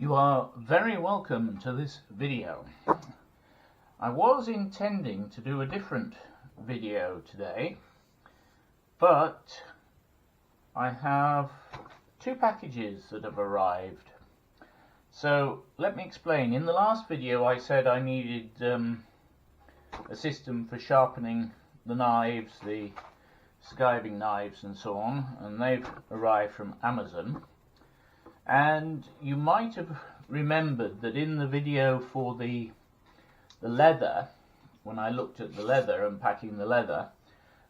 You are very welcome to this video. I was intending to do a different video today, but I have two packages that have arrived. So let me explain. In the last video I said I needed a system for sharpening the knives, the skiving knives and so on, and they've arrived from Amazon. And you might have remembered that in the video for the leather, when I looked at the leather, unpacking the leather,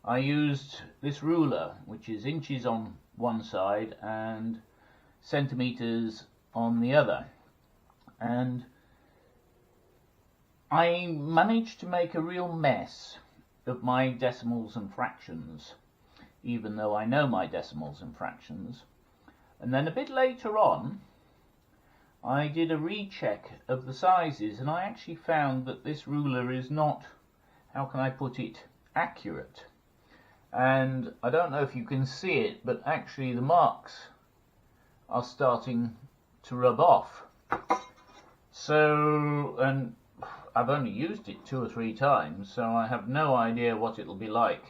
I used this ruler, which is inches on one side and centimeters on the other. And I managed to make a real mess of my decimals and fractions, even though I know my decimals and fractions. And then a bit later on, I did a recheck of the sizes, and I actually found that this ruler is not, how can I put it, accurate. And I don't know if you can see it, but actually the marks are starting to rub off. So, and I've only used it 2 or 3 times, so I have no idea what it'll be like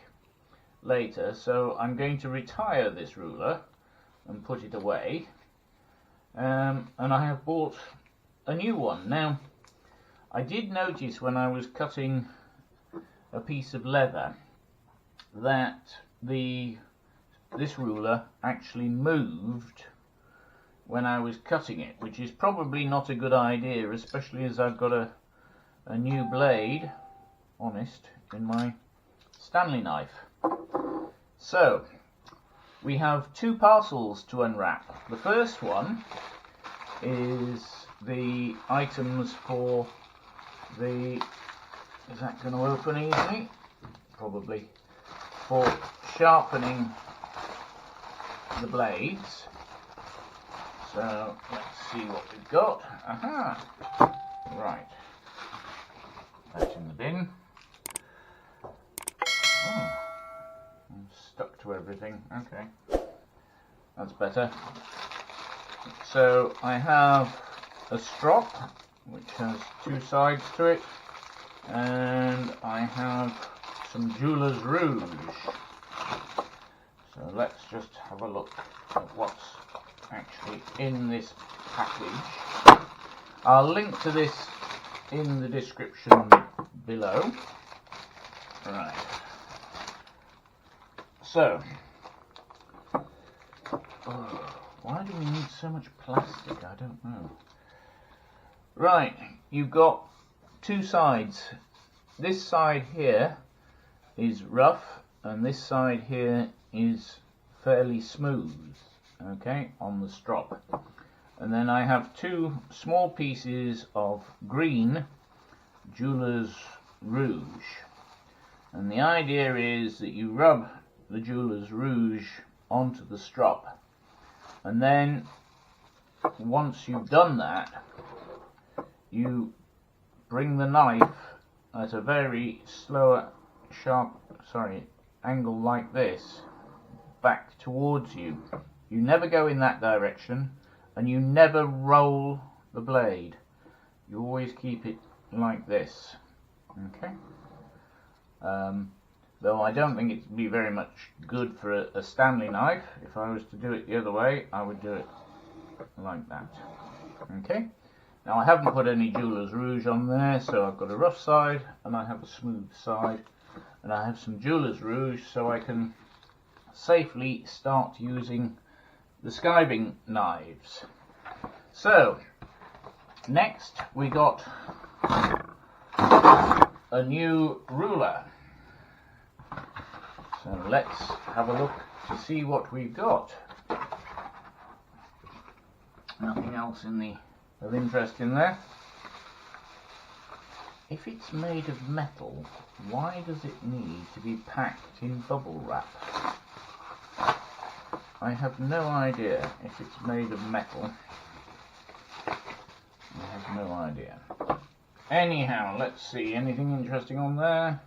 later. So I'm going to retire this ruler and put it away, and I have bought a new one. Now, I did notice when I was cutting a piece of leather that this ruler actually moved when I was cutting it, which is probably not a good idea, especially as I've got a new blade, honest, in my Stanley knife. So we have 2 parcels to unwrap. The first one is the items for the, is that going to open easily? Probably. For sharpening the blades. So let's see what we've got. Aha! Right. That's in the bin. Oh. Stuck to everything. Okay, that's better. So I have a strop which has 2 sides to it, and I have some jeweler's rouge. So let's just have a look at what's actually in this package. I'll link to this in the description below. Right. So, why do we need so much plastic? I don't know. Right, you've got 2 sides. This side here is rough, and this side here is fairly smooth, okay, on the strop. And then I have 2 small pieces of green jeweler's rouge. And the idea is that you rub the jeweler's rouge onto the strop, and then once you've done that, you bring the knife at a very slow, sharp, angle like this back towards you. You never go in that direction, and you never roll the blade. You always keep it like this, okay? Though I don't think it'd be very much good for a Stanley knife. If I was to do it the other way, I would do it like that. Okay? Now I haven't put any jeweler's rouge on there, so I've got a rough side and I have a smooth side. And I have some jeweler's rouge so I can safely start using the skiving knives. So, next we got a new ruler. So let's have a look to see what we've got. Nothing else of interest in there. If it's made of metal, why does it need to be packed in bubble wrap? I have no idea if it's made of metal. I have no idea. Anyhow, let's see, anything interesting on there?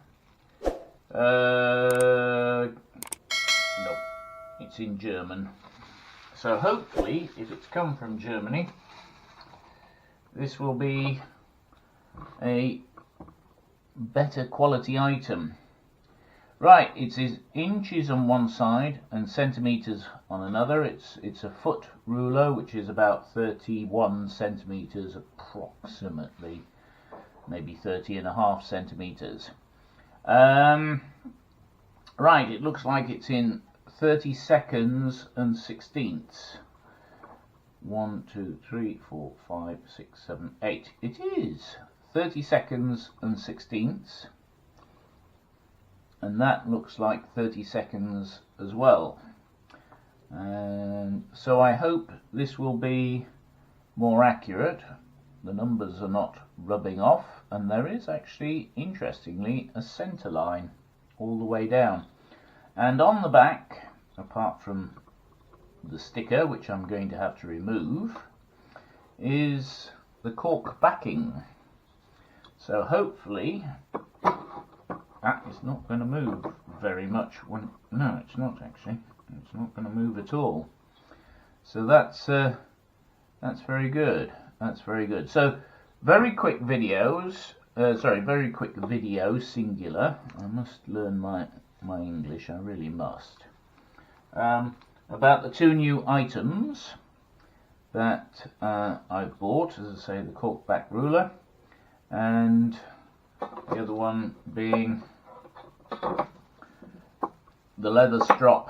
Nope, it's in German. So hopefully, if it's come from Germany, this will be a better quality item. Right, it is inches on one side and centimeters on another. It's a foot ruler, which is about 31 centimeters approximately, maybe 30.5 centimeters. Right, it looks like it's in 30 seconds and 16ths. 1, 2, 3, 4, 5, 6, 7, 8. It is 30 seconds and 16ths. And that looks like 30 seconds as well. And so I hope this will be more accurate. The numbers are not rubbing off, and there is actually, interestingly, a center line all the way down. And on the back, apart from the sticker, which I'm going to have to remove, is the cork backing. So hopefully that is not going to move very much when, no, it's not actually. It's not going to move at all. So that's very good. That's very good. So very quick videos. Very quick video, singular. I must learn my English. I really must. About the two new items that I've bought, as I say, the cork-backed ruler, and the other one being the leather strop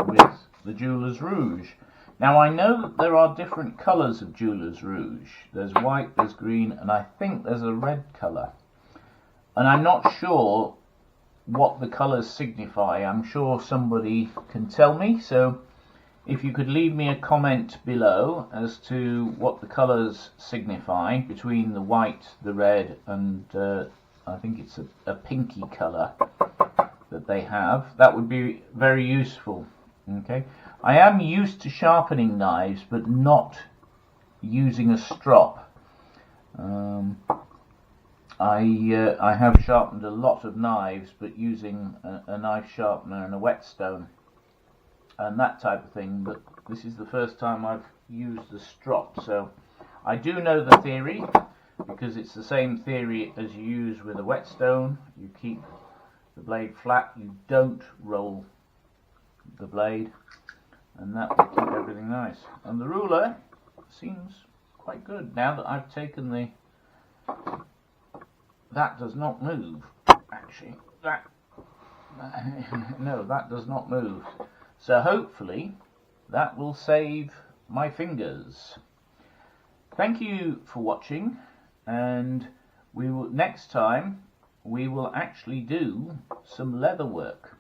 with the jeweler's rouge. Now I know that there are different colours of jeweler's rouge. There's white, there's green, and I think there's a red colour. And I'm not sure what the colours signify. I'm sure somebody can tell me, so if you could leave me a comment below as to what the colours signify between the white, the red, and I think it's a pinky colour that they have, that would be very useful. Okay, I am used to sharpening knives, but not using a strop. I have sharpened a lot of knives, but using a knife sharpener and a whetstone and that type of thing, but this is the first time I've used the strop. So I do know the theory, because it's the same theory as you use with a whetstone. You keep the blade flat, you don't roll the blade, and that will keep everything nice. And the ruler seems quite good now that I've taken the... That does not move, actually. No, that does not move. So hopefully that will save my fingers. Thank you for watching, and next time we will actually do some leather work.